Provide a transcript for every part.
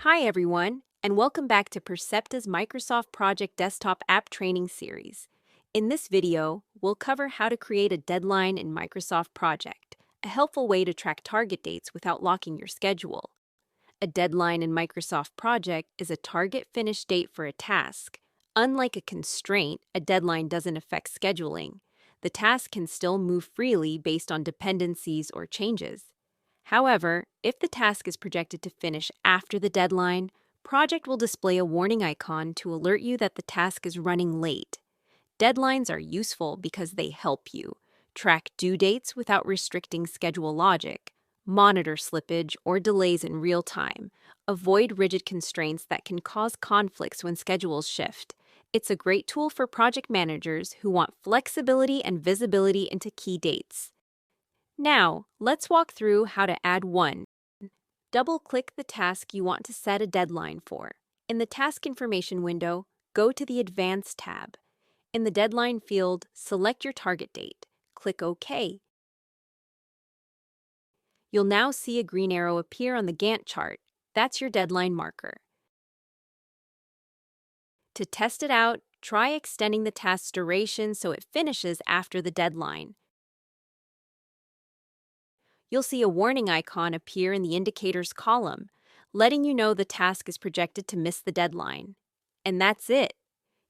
Hi, everyone, and welcome back to Percepta's Microsoft Project Desktop App Training Series. In this video, we'll cover how to create a deadline in Microsoft Project, a helpful way to track target dates without locking your schedule. A deadline in Microsoft Project is a target finish date for a task. Unlike a constraint, a deadline doesn't affect scheduling. The task can still move freely based on dependencies or changes. However, if the task is projected to finish after the deadline, Project will display a warning icon to alert you that the task is running late. Deadlines are useful because they help you track due dates without restricting schedule logic, monitor slippage or delays in real time, avoid rigid constraints that can cause conflicts when schedules shift. It's a great tool for project managers who want flexibility and visibility into key dates. Now, let's walk through how to add one. Double-click the task you want to set a deadline for. In the Task Information window, go to the Advanced tab. In the Deadline field, select your target date. Click OK. You'll now see a green arrow appear on the Gantt chart. That's your deadline marker. To test it out, try extending the task's duration so it finishes after the deadline. You'll see a warning icon appear in the Indicators column, letting you know the task is projected to miss the deadline. And that's it.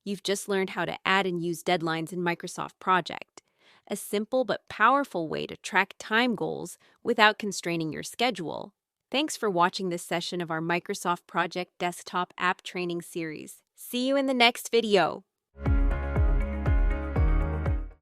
You've just learned how to add and use deadlines in Microsoft Project, a simple but powerful way to track time goals without constraining your schedule. Thanks for watching this session of our Microsoft Project Desktop App Training Series. See you in the next video.